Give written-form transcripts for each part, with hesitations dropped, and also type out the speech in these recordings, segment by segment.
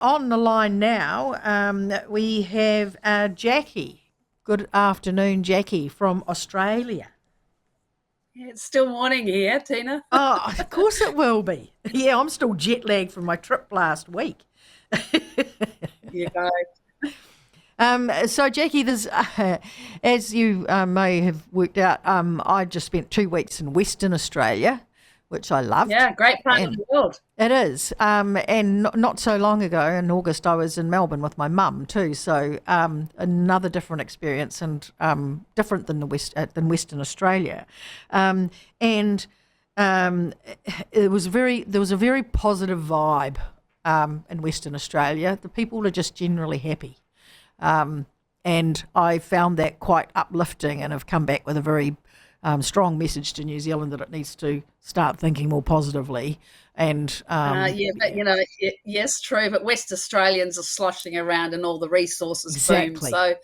on the line now, we have Jaqui. Good afternoon, Jaqui from Australia. Yeah, it's still morning here, Tina. Oh, of course it will be. Yeah, I'm still jet lagged from my trip last week. You go. So, Jackie, there's, as you may have worked out, I just spent 2 weeks in Western Australia, which I loved, Yeah, great part of and the world. it is. And not so long ago, in August, I was in Melbourne with my mum too. So another different experience and different than than Western Australia. And um, there was a very positive vibe in Western Australia. The people are just generally happy. Um, and I found that quite uplifting and have come back with a very strong message to New Zealand that it needs to start thinking more positively. And Yeah, but yes, true. But West Australians are sloshing around and all the resources boom. exactly. So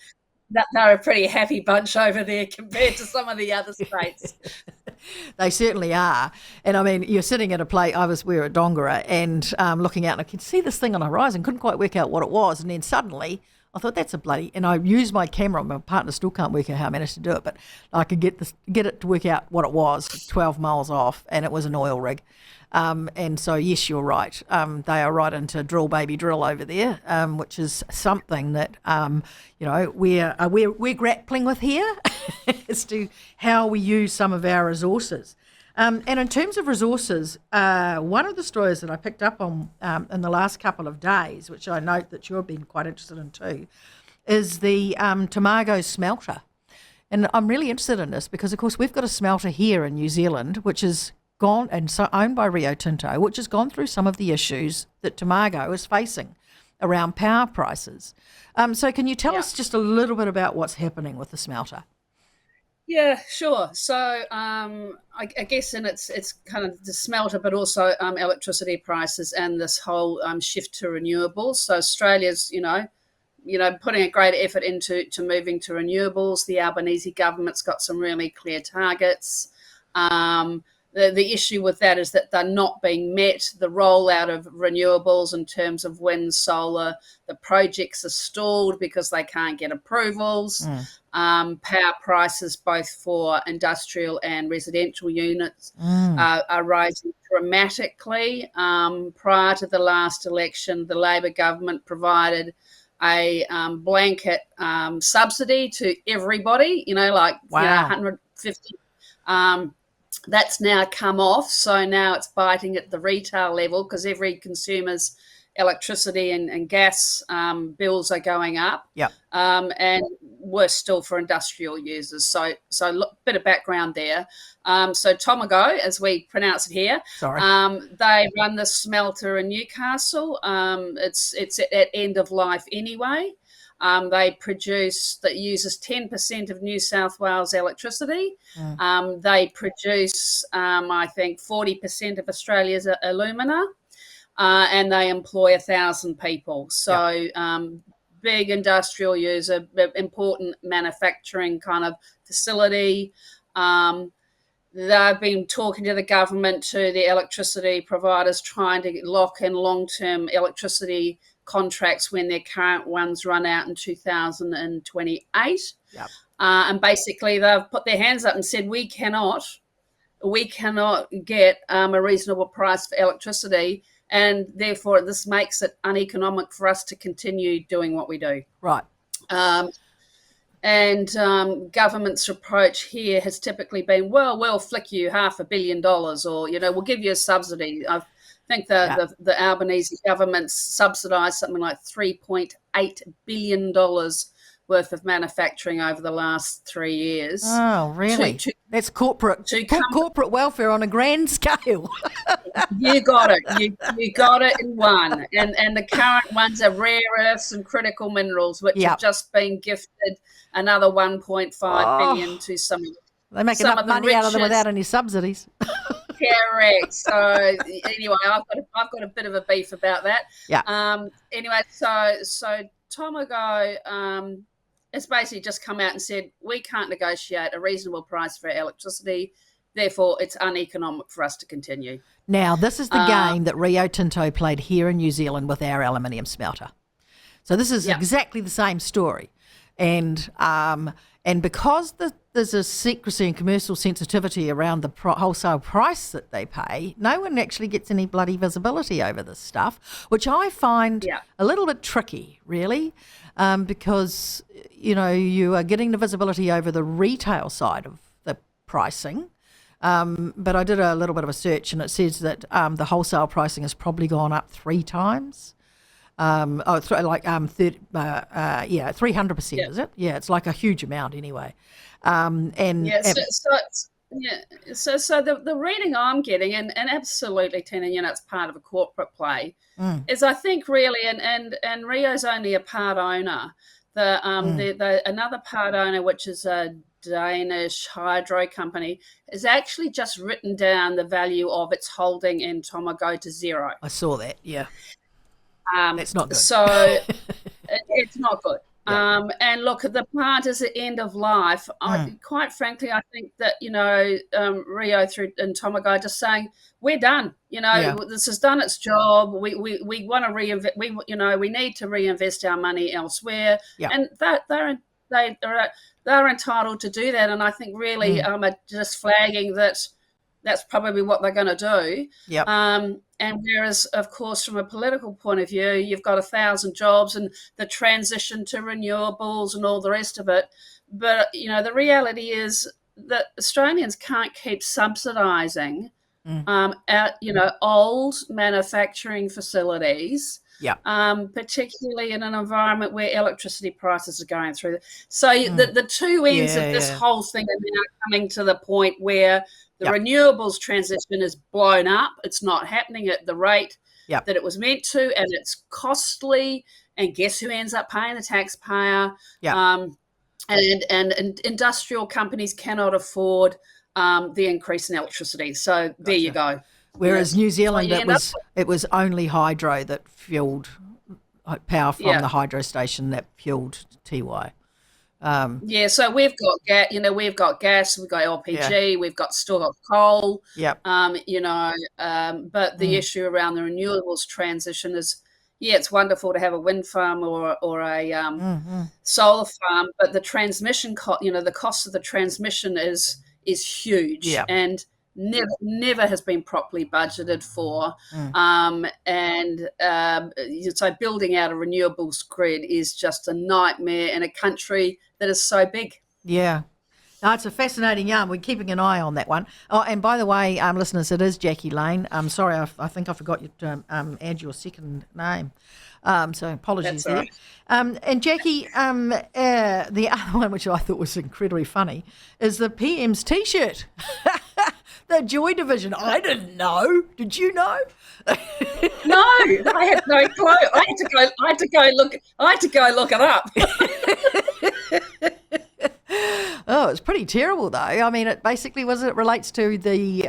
they're a pretty happy bunch over there compared to some of the other states. They certainly are. And I mean, you're sitting at a place, we were at Dongara and looking out and I could see this thing on the horizon, couldn't quite work out what it was. And then suddenly I thought, that's a bloody, and I used my camera. My partner still can't work out how I managed to do it, but I could get it to work out what it was, 12 miles off, and it was an oil rig. And so, yes, you're right. They are right into drill, baby, drill over there, which is something that we're grappling with here as to how we use some of our resources. And in terms of resources, one of the stories that I picked up on in the last couple of days, which I note that you've been quite interested in too, is the Tomago smelter. And I'm really interested in this because, of course, we've got a smelter here in New Zealand, which is gone and so owned by Rio Tinto, which has gone through some of the issues that Tomago is facing around power prices. So can you tell Yeah. us just a little bit about what's happening with the smelter? Yeah, sure. So I guess in it's kind of the smelter, but also electricity prices and this whole shift to renewables. So Australia's, putting a great effort into moving to renewables. The Albanese government's got some really clear targets. Um, the issue with that is that they're not being met. The rollout of renewables in terms of wind, solar, the projects are stalled because they can't get approvals. Mm, Power prices, both for industrial and residential units, mm, are rising dramatically. Prior to the last election, the Labor government provided a blanket subsidy to everybody, 150. Um, that's now come off. So now it's biting at the retail level because every consumer's electricity and gas bills are going up. yep. And worse still for industrial users. So look, bit of background there. So Tomago, as we pronounce it here, Sorry. they run the smelter in Newcastle. It's at end of life anyway. That uses 10% of New South Wales electricity. Mm, They produce, I think, 40% of Australia's alumina, and they employ 1,000 people. yep. So big industrial user, important manufacturing kind of facility. Um, they've been talking to the government, to the electricity providers, trying to lock in long-term electricity contracts when their current ones run out in 2028. Yep. And basically, they've put their hands up and said, we cannot get a reasonable price for electricity, and therefore this makes it uneconomic for us to continue doing what we do. Right. Um, and government's approach here has typically been, well, we'll flick you $500 million, or we'll give you a subsidy. I think Yeah. the Albanese government's subsidised something like $3.8 billion worth of manufacturing over the last 3 years Oh, to really? to That's corporate to come. corporate welfare on a grand scale. You got it. You got it in one. And the current ones are rare earths and critical minerals, which have Yep. just been gifted another 1.5 billion Oh, to they make some enough of the money out of them without richest. any subsidies. Correct. So anyway, I've got a bit of a beef about that. Yeah. Anyway, so Tomago has basically just come out and said we can't negotiate a reasonable price for our electricity. therefore it's uneconomic for us to continue. Now, this is the game that Rio Tinto played here in New Zealand with our aluminium smelter. So this is exactly the same story. And because there's a secrecy and commercial sensitivity around the wholesale price that they pay, no one actually gets any bloody visibility over this stuff, which I find a little bit tricky, really, because, you are getting the visibility over the retail side of the pricing. But I did a little bit of a search, and it says that the wholesale pricing has probably gone up 3 times. 300%, is it? Yeah, it's like a huge amount anyway. So the reading I'm getting, and absolutely, Tina, it's part of a corporate play, is I think really, and Rio's only a part owner. The another part owner, which is a Danish hydro company, has actually just written down the value of its holding in Tomago to 0. I saw that, yeah. That's not good. So it's not good. Yeah. And look, the plant is at end of life. Quite frankly, I think that, Rio and Tomago are just saying, we're done. This has done its job. We want to reinvest. We need to reinvest our money elsewhere. Yeah. And they're entitled to do that. And I think really are just flagging that that's probably what they're going to do. Yep. And whereas, of course, from a political point of view, you've got 1,000 jobs and the transition to renewables and all the rest of it. But, the reality is that Australians can't keep subsidising old manufacturing facilities, particularly in an environment where electricity prices are going through. So the two ends of this whole thing are now coming to the point where the renewables transition is blown up. It's not happening at the rate that it was meant to, and it's costly. And guess who ends up paying? The taxpayer. And industrial companies cannot afford the increase in electricity. So there you go. Whereas New Zealand, it was only hydro that fueled power from the hydro station that fueled Tiwai. So we've got gas, we've got LPG, we've still got coal. But the issue around the renewables transition is, it's wonderful to have a wind farm or a solar farm, but the transmission the cost of the transmission is huge and never has been properly budgeted for. So building out a renewables grid is just a nightmare in a country that is so big. Yeah. No, it's a fascinating yarn. We're keeping an eye on that one. Oh, and by the way, listeners, it is Jaqui Lane. I'm sorry, I think I forgot to add your second name. So apologies there. Right. And Jaqui, the other one, which I thought was incredibly funny, is the PM's T-shirt. The Joy Division. I didn't know. Did you know? No, I had no clue. I had to go look it up. Oh, it's pretty terrible, though. I mean, it basically relates to the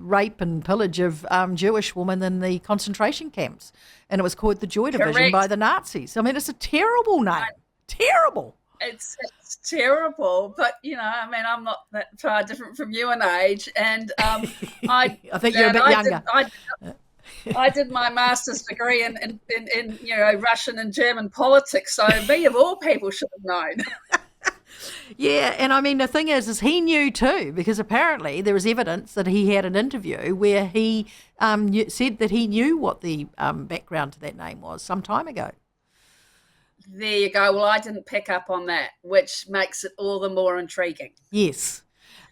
rape and pillage of Jewish women in the concentration camps, and it was called the Joy Division by the Nazis. I mean, it's a terrible name. Terrible. It's terrible, but I'm not that far different from you in age, and I think you're a bit younger. I did my master's degree in Russian and German politics, so me of all people should have known. Yeah, and I mean the thing is he knew too, because apparently there was evidence that he had an interview where he said that he knew what the background to that name was some time ago. There you go. Well, I didn't pick up on that, which makes it all the more intriguing. Yes.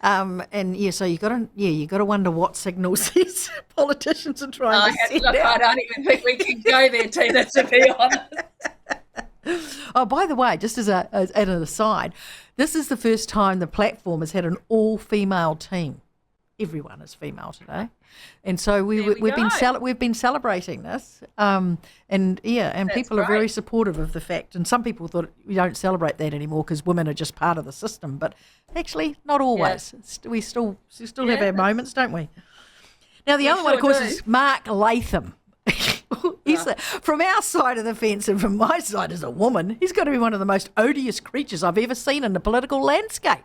So you got to wonder what signals these politicians are trying to send out. I don't even think we can go there, Tina, to be honest. Oh, by the way, just as an aside, this is the first time the platform has had an all-female team. Everyone is female today, and so we've been celebrating this, and people are very supportive of the fact. And some people thought we don't celebrate that anymore because women are just part of the system, but actually not always. Yeah. We still have our moments, don't we? Now the other one, of course, is Mark Latham. From our side of the fence and from my side as a woman, he's got to be one of the most odious creatures I've ever seen in the political landscape.